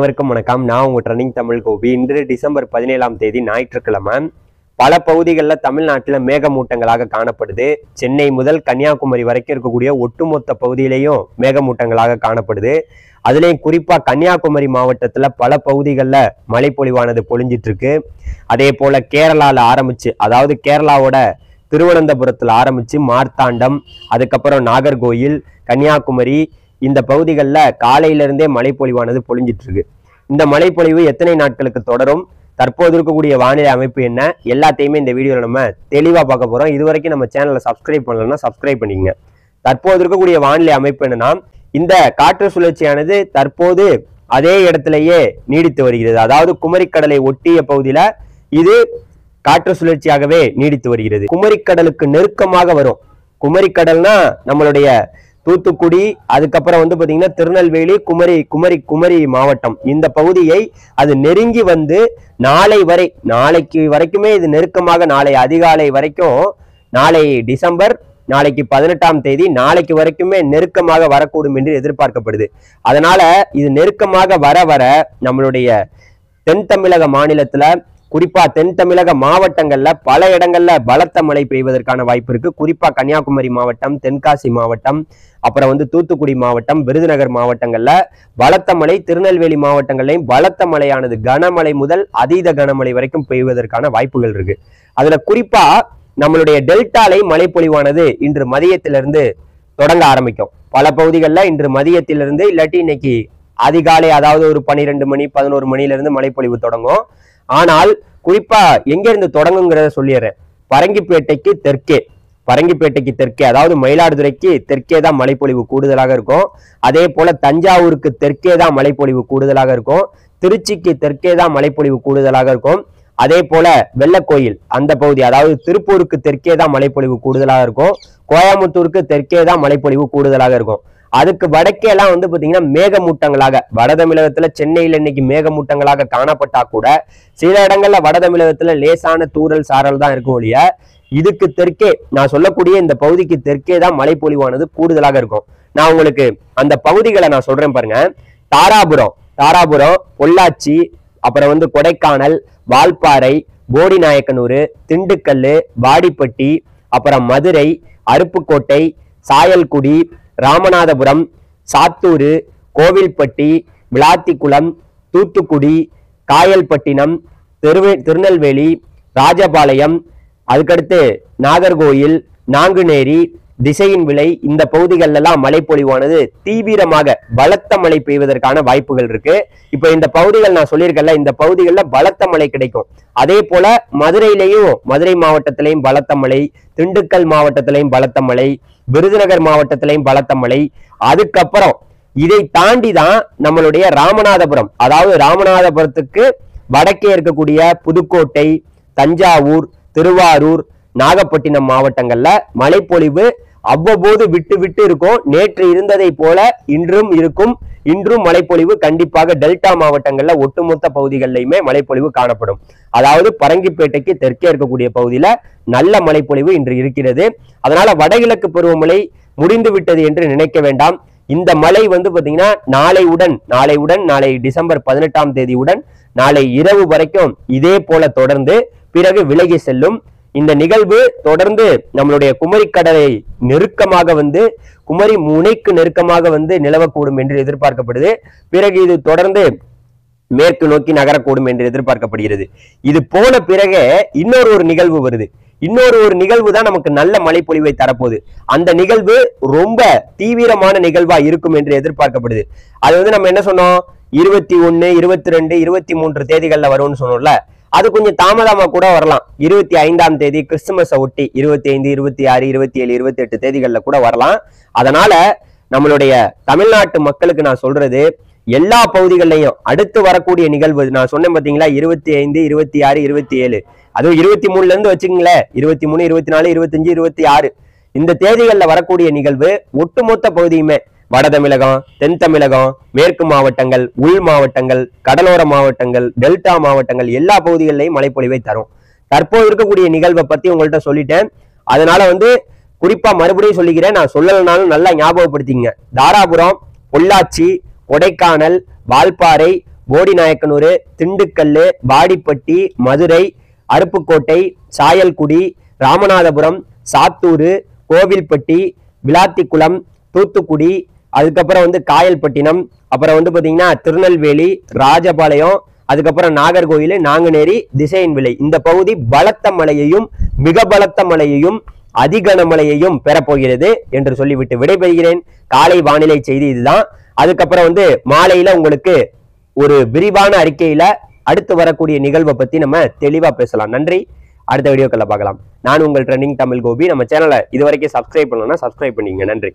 அனைவருக்கும் வணக்கம். நான் உங்க ட்ரெண்டிங் தமிழ் கோபி. இன்று டிசம்பர் 17ஆம் தேதி ஞாயிற்றுக்கிழமை. பல பகுதிகளில் தமிழ்நாட்டில் மேகமூட்டங்களாக காணப்படுது. சென்னை முதல் கன்னியாகுமரி வரைக்கும் இருக்கக்கூடிய ஒட்டுமொத்த பகுதியிலையும் மேகமூட்டங்களாக காணப்படுது. அதுலேயும் குறிப்பா கன்னியாகுமரி மாவட்டத்துல பல பகுதிகளில் மழைப்பொழிவானது பொழிஞ்சிட்டு இருக்கு. அதே போல கேரளால ஆரம்பிச்சு, அதாவது கேரளாவோட திருவனந்தபுரத்தில் ஆரம்பிச்சு மார்த்தாண்டம், அதுக்கப்புறம் நாகர்கோயில், கன்னியாகுமரி, இந்த பகுதிகளில் காலையிலிருந்தே மழைப்பொழிவானது பொழிஞ்சிட்டு இருக்கு. இந்த மழைப்பொழிவு எத்தனை நாட்களுக்கு தொடரும், தற்போது இருக்கக்கூடிய வானிலை அமைப்பு என்ன, எல்லாத்தையுமே இந்த வீடியோவில் நம்ம தெளிவாக பார்க்க போகிறோம். இது வரைக்கும் நம்ம சேனலை சப்ஸ்கிரைப் பண்ணலன்னா சப்ஸ்கிரைப் பண்ணிக்கங்க. தற்போது இருக்கக்கூடிய வானிலை அமைப்பு என்னன்னா, இந்த காற்று சுழற்சியானது தற்போது அதே இடத்திலேயே நீடித்து வருகிறது. அதாவது குமரிக்கடலை ஒட்டிய பகுதியில் இது காற்று சுழற்சியாகவே நீடித்து வருகிறது. குமரிக்கடலுக்கு நெருக்கமாக வரும். குமரிக்கடல்னா நம்மளுடைய தூத்துக்குடி, அதுக்கப்புறம் பாத்தீங்கன்னா திருநெல்வேலி, குமரி மாவட்டம், இந்த பகுதியை அது நெருங்கி வந்து நாளைக்கு வரைக்குமே இது நெருக்கமாக, நாளை அதிகாலை வரைக்கும், நாளை டிசம்பர், நாளைக்கு 18ஆம் தேதி, நாளைக்கு வரைக்குமே நெருக்கமாக வரக்கூடும் என்று எதிர்பார்க்கப்படுது. அதனால இது நெருக்கமாக வர வர நம்மளுடைய தென் தமிழக மாநிலத்துல, குறிப்பா தென் தமிழக மாவட்டங்கள்ல பல இடங்கள்ல பலத்த மழை பெய்வதற்கான வாய்ப்பு இருக்கு. குறிப்பா கன்னியாகுமரி மாவட்டம், தென்காசி மாவட்டம், அப்புறம் தூத்துக்குடி மாவட்டம், விருதுநகர் மாவட்டங்கள்ல பலத்த மழை, திருநெல்வேலி மாவட்டங்கள்லையும் பலத்த மழையானது கனமழை முதல் அதீத கனமழை வரைக்கும் பெய்வதற்கான வாய்ப்புகள் இருக்கு. அதுல குறிப்பா நம்மளுடைய டெல்டாலை மழைப்பொழிவானது இன்று மதியத்திலிருந்து தொடங்க ஆரம்பிக்கும். பல பகுதிகளில் இன்று மதியத்திலிருந்து, இல்லாட்டி இன்னைக்கு அதிகாலை, அதாவது ஒரு 12 மணி 11 மணியிலிருந்து மழைப்பொழிவு தொடங்கும். ஆனால் குறிப்பா எங்க இருந்து தொடங்குங்கிறத சொல்லிடுறேன். பரங்கிப்பேட்டைக்கு தெற்கே, அதாவது மயிலாடுதுறைக்கு தெற்கே தான் மழைப்பொழிவு கூடுதலாக இருக்கும். அதே போல தஞ்சாவூருக்கு தெற்கே தான் மழைப்பொழிவு கூடுதலாக இருக்கும். திருச்சிக்கு தெற்கே தான் மழைப்பொழிவு கூடுதலாக இருக்கும். அதே போல வெள்ளக்கோயில் அந்த பகுதி, அதாவது திருப்பூருக்கு தெற்கே தான் மழைப்பொழிவு கூடுதலாக இருக்கும். கோயம்புத்தூருக்கு தெற்கே தான் மழைப்பொழிவு கூடுதலாக இருக்கும். அதுக்கு வடக்கே எல்லாம் பாத்தீங்கன்னா மேகமூட்டங்களாக, வட தமிழகத்துல சென்னையில இன்னைக்கு மேகமூட்டங்களாக காணப்பட்டா கூட சில இடங்கள்ல வட தமிழகத்துல லேசான தூறல் சாரல் தான் இருக்கும் ஒழிய, இதுக்கு தெற்கே, நான் சொல்லக்கூடிய இந்த பகுதிக்கு தெற்கே தான் மழைப்பொழிவானது கூடுதலாக இருக்கும். நான் உங்களுக்கு அந்த பகுதிகளை நான் சொல்றேன் பாருங்க. தாராபுரம், பொள்ளாச்சி, அப்புறம் கொடைக்கானல், வால்பாறை, போடிநாயக்கனூர், திண்டுக்கல், வாடிப்பட்டி, அப்புறம் மதுரை, அருப்புக்கோட்டை, சாயல்குடி, ராமநாதபுரம், சாத்தூர், கோவில்பட்டி, விளாத்திக்குளம், தூத்துக்குடி, காயல்பட்டினம், திருநெல்வேலி, ராஜபாளையம், அதுக்கடுத்து நாகர்கோயில், நாங்குநேரி, திசையின் விலை, இந்த பகுதிகளெல்லாம் மழைப்பொழிவானது தீவிரமாக பலத்த மழை பெய்வதற்கான வாய்ப்புகள் இருக்கு. இப்ப இந்த பகுதிகள் நான் சொல்லியிருக்கேன்ல, இந்த பகுதிகளில் பலத்த மழை கிடைக்கும். அதே போல மதுரை மாவட்டத்திலையும் பலத்த மழை, திண்டுக்கல் மாவட்டத்திலையும் பலத்த மழை, விருதுநகர் மாவட்டத்திலையும் பலத்த மழை. அதுக்கப்புறம் இதை தாண்டி தான் நம்மளுடைய ராமநாதபுரம், அதாவது ராமநாதபுரத்துக்கு வடக்கே இருக்கக்கூடிய புதுக்கோட்டை, தஞ்சாவூர், திருவாரூர், நாகப்பட்டினம் மாவட்டங்கள்ல மழைப்பொழிவு அவ்வப்போது விட்டு விட்டு இருக்கும். நேற்று இருந்ததை போல இன்றும் இருக்கும். இன்றும் மழைப்பொழிவு கண்டிப்பாக டெல்டா மாவட்டங்கள்ல ஒட்டுமொத்த பகுதிகளிலுமே மழைப்பொழிவு காணப்படும். அதாவது பரங்கிப்பேட்டைக்கு தெற்கே இருக்கக்கூடிய பகுதியில நல்ல மழைப்பொழிவு இன்று இருக்கிறது. அதனால வடகிழக்கு பருவமழை முடிந்து விட்டது என்று நினைக்க வேண்டாம். இந்த மழை பாத்தீங்கன்னா நாளை டிசம்பர் 18ஆம் தேதியுடன் நாளை இரவு வரைக்கும் இதே போல தொடர்ந்து பிறகு விலகி செல்லும். இந்த நிகழ்வு தொடர்ந்து நம்மளுடைய குமரிக்கடலை நெருக்கமாக குமரி முனைக்கு நெருக்கமாக நிலவக்கூடும் என்று எதிர்பார்க்கப்படுது. பிறகு இது தொடர்ந்து மேற்கு நோக்கி நகரக்கூடும் என்று எதிர்பார்க்கப்படுகிறது. இது போன பிறகு இன்னொரு நிகழ்வு வருது. இன்னொரு நிகழ்வு தான் நமக்கு நல்ல மழைப்பொழிவை தரப்போகுது. அந்த நிகழ்வு ரொம்ப தீவிரமான நிகழ்வா இருக்கும் என்று எதிர்பார்க்கப்படுது. அது நம்ம என்ன சொன்னோம், 21, 22, 23 தேதிகள்ல வரும்னு சொன்னோம்ல. அது கொஞ்சம் தாமதமா கூட வரலாம். 25ஆம் தேதி கிறிஸ்துமஸை ஒட்டி 25, 26, 27, 28 தேதிகள்ல கூட வரலாம். அதனால நம்மளுடைய தமிழ்நாட்டு மக்களுக்கு நான் சொல்றது, எல்லா பகுதிகளிலையும் அடுத்து வரக்கூடிய நிகழ்வு நான் சொன்னேன் பாத்தீங்களா, 25, 26, 27, அதுவும் 23ல இருந்து வச்சுக்கீங்களேன், 23, 24, 25, 26 இந்த தேதிகள்ல வரக்கூடிய நிகழ்வு ஒட்டுமொத்த பகுதியுமே வட தமிழகம், தென் தமிழகம், மேற்கு மாவட்டங்கள், உள் மாவட்டங்கள், கடலோர மாவட்டங்கள், டெல்டா மாவட்டங்கள் எல்லா பகுதிகளிலையும் மழைப்பொழிவை தரும். தற்போது இருக்கக்கூடிய நிகழ்வை பத்தி உங்கள்கிட்ட சொல்லிட்டேன். அதனால குறிப்பா மறுபடியும் சொல்லிக்கிறேன், நான் சொல்லலைனாலும் நல்லா ஞாபகப்படுத்திங்க. தாராபுரம், பொள்ளாச்சி, கொடைக்கானல், வால்பாறை, போடிநாயக்கனூர், திண்டுக்கல், வாடிப்பட்டி, மதுரை, அருப்புக்கோட்டை, சாயல்குடி, ராமநாதபுரம், சாத்தூர், கோவில்பட்டி, விளாத்திக்குளம், தூத்துக்குடி, அதுக்கப்புறம் காயல்பட்டினம், அப்புறம் பாத்தீங்கன்னா திருநெல்வேலி, ராஜபாளையம், அதுக்கப்புறம் நாகர்கோவில், நாங்குநேரி, திசையன் விலை இந்த பகுதி பலத்த மழையையும் மிக பலத்த மழையையும் அதிகனமழையையும் பெறப்போகிறது என்று சொல்லிவிட்டு விடைபெறுகிறேன். காலை வானிலை செய்தி இதுதான். அதுக்கப்புறம் மாலையில உங்களுக்கு ஒரு விரிவான அறிக்கையில அடுத்து வரக்கூடிய நிகழ்வை பத்தி நம்ம தெளிவா பேசலாம். நன்றி. அடுத்த வீடியோக்களை பார்க்கலாம். நான் உங்கள் ட்ரெண்டிங் தமிழ் கோபி. நம்ம சேனலை இதுவரைக்கும் சப்ஸ்கிரைப் பண்ணலன்னா சப்ஸ்கிரைப் பண்ணிங்க. நன்றி.